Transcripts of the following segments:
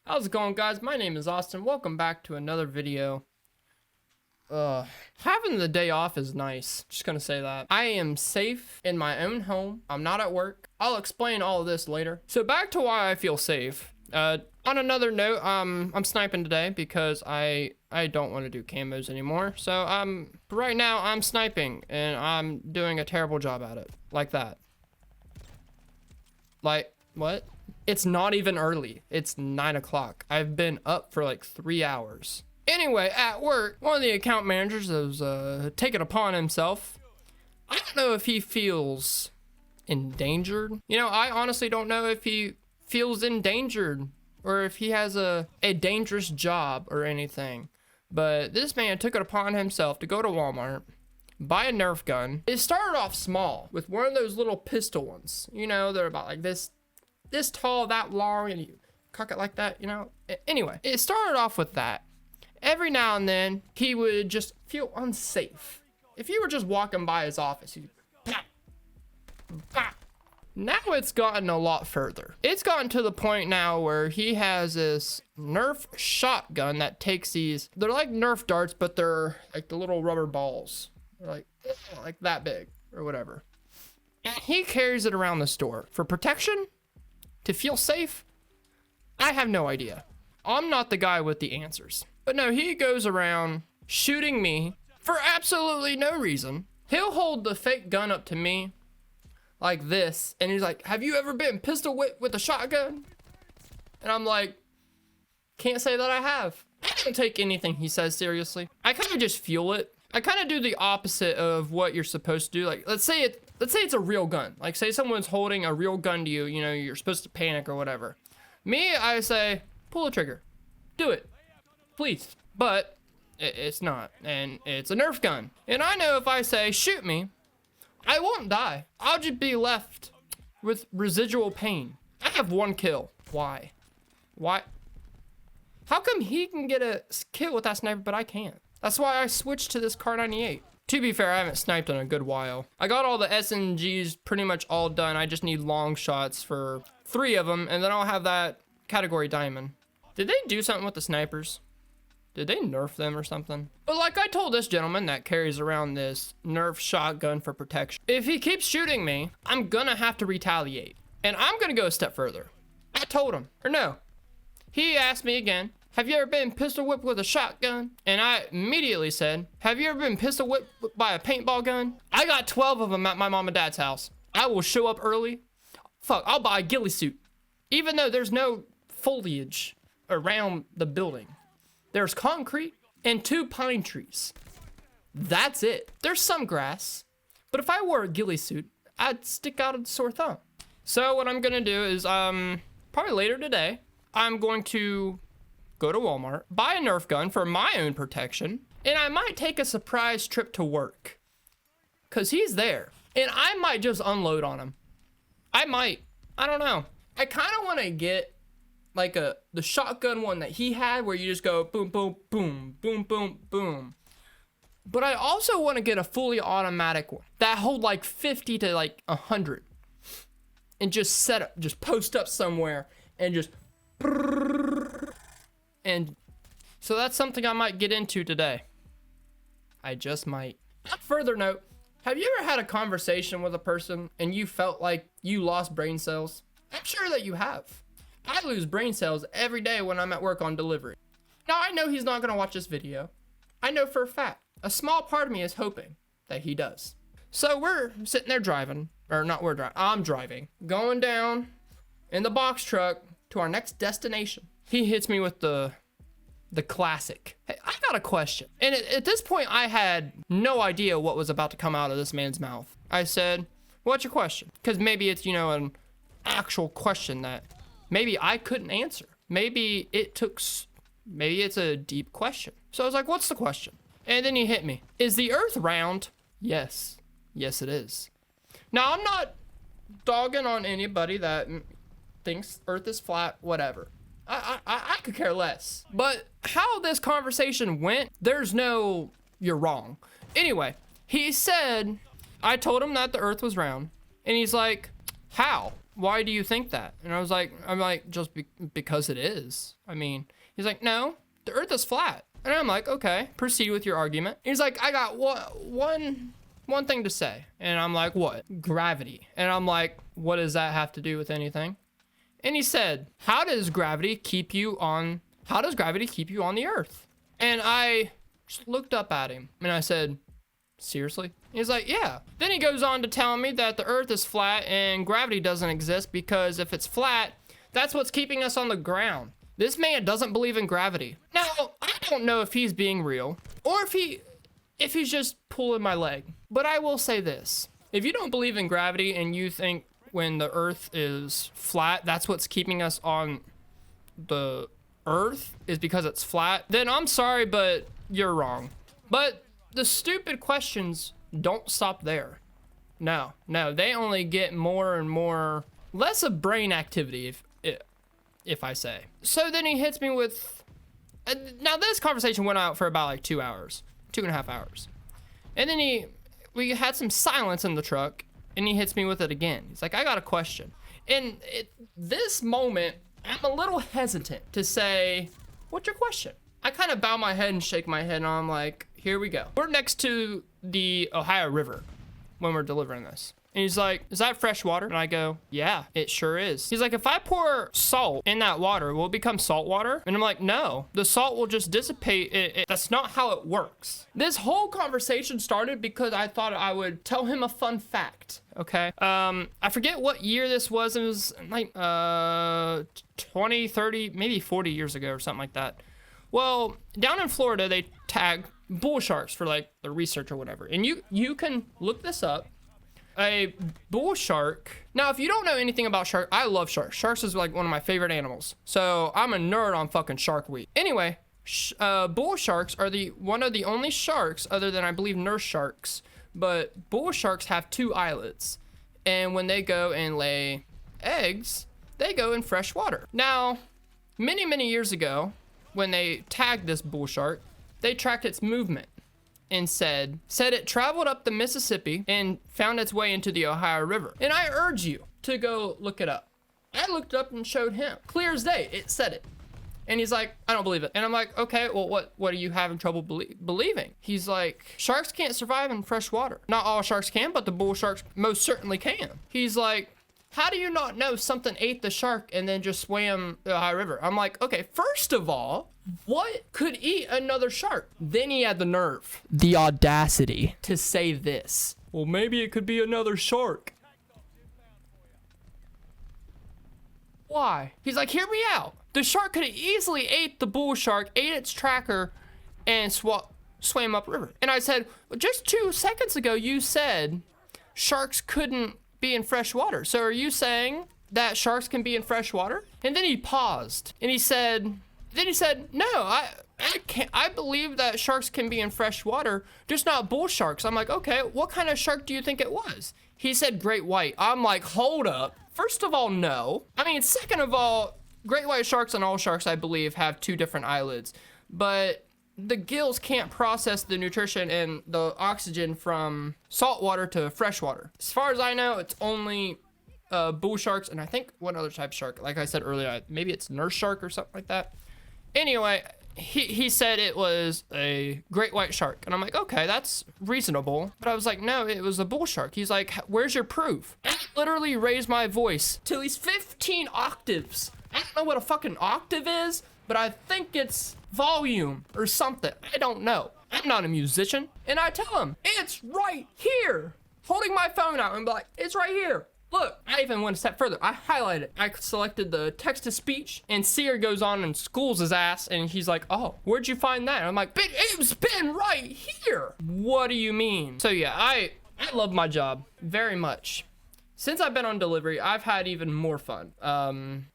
How's it going, guys? My name is Austin. Welcome back to another video. Having the day off is nice. Just gonna say that. I am safe in my own home. I'm not at work. I'll explain all of this later. So back to why I feel safe. On another note, I'm sniping today because I don't want to do camos anymore. So right now I'm sniping and I'm doing a terrible job at it. Like that. Like, what? It's not even early. It's 9 o'clock. I've been up for like 3 hours. Anyway, at work, one of the account managers has taken upon himself. I don't know if he feels endangered. You know, I honestly don't know if he feels endangered or if he has a dangerous job or anything. But this man took it upon himself to go to Walmart, buy a Nerf gun. It started off small with one of those little pistol ones. You know, they're about like this tall, that long, and you cock it like that, you know? Anyway, it started off with that. Every now and then, he would just feel unsafe. If you were just walking by his office, he'd pop, pop. Now it's gotten a lot further. It's gotten to the point now where he has this Nerf shotgun that takes these, they're like Nerf darts, but they're like the little rubber balls. They're like that big or whatever. And he carries it around the store for protection, to feel safe. I have no idea. I'm not the guy with the answers. But no, he goes around shooting me for absolutely no reason. He'll hold the fake gun up to me like this, and he's like, have you ever been pistol whipped with a shotgun? And I'm like, can't say that I have. I don't take anything he says seriously. I kind of just feel it. I kind of do the opposite of what you're supposed to do. Like, let's say it's a real gun. Like, say someone's holding a real gun to you, you know, you're supposed to panic or whatever. Me, I say, pull the trigger. Do it. Please. But it's not. And it's a Nerf gun. And I know if I say, shoot me, I won't die. I'll just be left with residual pain. I have 1 kill. Why? Why? How come he can get a kill with that sniper, but I can't? That's why I switched to this Kar 98. To be fair, I haven't sniped in a good while. I got all the SMGs pretty much all done. I just need long shots for 3 of them, and then I'll have that category diamond. Did they do something with the snipers? Did they nerf them or something? But like I told this gentleman that carries around this Nerf shotgun for protection, if he keeps shooting me, I'm gonna have to retaliate. And I'm gonna go a step further. I told him, or no. He asked me again, have you ever been pistol whipped with a shotgun? And I immediately said, have you ever been pistol whipped by a paintball gun? I got 12 of them at my mom and dad's house. I will show up early. Fuck, I'll buy a ghillie suit. Even though there's no foliage around the building. There's concrete and 2 pine trees. That's it. There's some grass. But if I wore a ghillie suit, I'd stick out a sore thumb. So what I'm gonna do is, probably later today, I'm going to go to Walmart, buy a Nerf gun for my own protection, and I might take a surprise trip to work. Cause he's there. And I might just unload on him. I might. I don't know. I kind of want to get like the shotgun one that he had where you just go boom, boom, boom, boom, boom, boom. But I also want to get a fully automatic one that hold like 50 to like 100 and just set up, just post up somewhere and just, and so that's something I might get into today. I just might. On a further note, have you ever had a conversation with a person and you felt like you lost brain cells? I'm sure that you have. I lose brain cells every day when I'm at work on delivery. Now, I know he's not going to watch this video. I know for a fact. A small part of me is hoping that he does. So we're sitting there driving, or not we're driving, I'm driving, going down in the box truck to our next destination. He hits me with the classic. Hey, I got a question. And at this point, I had no idea what was about to come out of this man's mouth. I said, what's your question? Because maybe it's, you know, an actual question that maybe I couldn't answer. Maybe it's a deep question. So I was like, what's the question? And then he hit me. Is the earth round? Yes. Yes, it is. Now, I'm not dogging on anybody that thinks earth is flat, whatever. I could care less. But how this conversation went, there's no, you're wrong. Anyway, he said, I told him that the earth was round. And he's like, how? why do you think that? And I'm like, just because it is. I mean, he's like, no, the earth is flat. And I'm like, okay, proceed with your argument. He's like, I got one thing to say. And I'm like, what? Gravity. And I'm like, what does that have to do with anything? And he said, how does gravity keep you on the earth? And I just looked up at him and I said, seriously? He's like, yeah. Then he goes on to tell me that the earth is flat and gravity doesn't exist because if it's flat, that's what's keeping us on the ground. This man doesn't believe in gravity. Now, I don't know if he's being real or if he's just pulling my leg. But I will say this. If you don't believe in gravity and you think when the earth is flat, that's what's keeping us on the earth is because it's flat, then I'm sorry, but you're wrong. But the stupid questions don't stop there. No, they only get more and more, less of brain activity, if I say. So then he hits me with, now this conversation went out for about like 2 hours, 2.5 hours. And then we had some silence in the truck and he hits me with it again. He's like, I got a question. And this moment, I'm a little hesitant to say, what's your question? I kind of bow my head and shake my head and I'm like, here we go. We're next to the Ohio River when we're delivering this. And he's like, is that fresh water? And I go, yeah, it sure is. He's like, if I pour salt in that water, will it become salt water? And I'm like, no, the salt will just dissipate. That's not how it works. This whole conversation started because I thought I would tell him a fun fact. Okay. I forget what year this was. It was like 20, 30, maybe 40 years ago or something like that. Well, down in Florida, they tag bull sharks for like the research or whatever. And you can look this up. A bull shark. Now, if you don't know anything about sharks, I love sharks. Sharks is like one of my favorite animals. So I'm a nerd on fucking Shark Week. Anyway, bull sharks are one of the only sharks other than I believe nurse sharks. But bull sharks have 2 eyelids. And when they go and lay eggs, they go in fresh water. Now, many, many years ago, when they tagged this bull shark, they tracked its movement. And said it traveled up the Mississippi and found its way into the Ohio River. And I urge you to go look it up. I looked it up and showed him. Clear as day, it said it. And he's like, I don't believe it. And I'm like, okay, well, what are you having trouble believing? He's like, sharks can't survive in fresh water. Not all sharks can, but the bull sharks most certainly can. He's like, how do you not know something ate the shark and then just swam the Ohio River? I'm like, okay, first of all, what could eat another shark? Then he had the nerve, the audacity to say this. Well, maybe it could be another shark. Why? He's like, hear me out. The shark could have easily ate the bull shark, ate its tracker, and swam upriver. And I said, well, just 2 seconds ago, you said sharks couldn't be in fresh water. So are you saying that sharks can be in fresh water? And then he paused and he said, no, I believe that sharks can be in fresh water, just not bull sharks. I'm like, okay, what kind of shark do you think it was? He said great white. I'm like, hold up. First of all, no. I mean, second of all, great white sharks and all sharks, I believe, have 2 different eyelids. But the gills can't process the nutrition and the oxygen from salt water to fresh water. As far as I know, it's only bull sharks and I think one other type of shark. Like I said earlier, maybe it's nurse shark or something like that. Anyway, he said it was a great white shark. And I'm like, okay, that's reasonable. But I was like, no, it was a bull shark. He's like, where's your proof? I literally raised my voice to at least 15 octaves. I don't know what a fucking octave is, but I think it's volume or something. I don't know. I'm not a musician. And I tell him, it's right here. Holding my phone out and be like, it's right here. Look, I even went a step further. I highlighted it. I selected the text-to-speech, and Seer goes on and schools his ass, and he's like, oh, where'd you find that? And I'm like, it's been right here. What do you mean? So yeah, I love my job very much. Since I've been on delivery, I've had even more fun.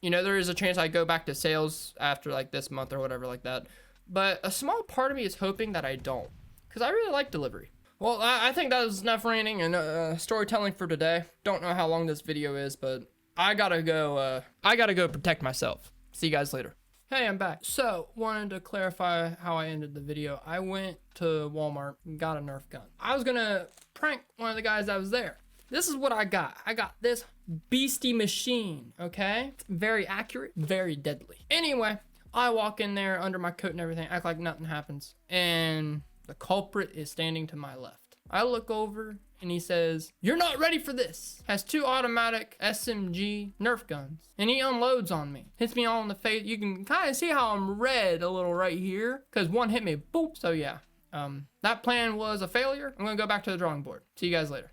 You know, there is a chance I go back to sales after like this month or whatever like that. But a small part of me is hoping that I don't, because I really like delivery. Well, I think that was enough ranting and storytelling for today. Don't know how long this video is, but I gotta go protect myself. See you guys later. Hey, I'm back. So, wanted to clarify how I ended the video. I went to Walmart and got a Nerf gun. I was gonna prank one of the guys that was there. This is what I got. I got this beastie machine, okay? Very accurate, very deadly. Anyway, I walk in there under my coat and everything, act like nothing happens, and the culprit is standing to my left. I look over and he says, "You're not ready for this." Has 2 automatic SMG Nerf guns, and he unloads on me. Hits me all in the face. You can kind of see how I'm red a little right here, because one hit me, boop. So yeah, that plan was a failure. I'm gonna go back to the drawing board. See you guys later.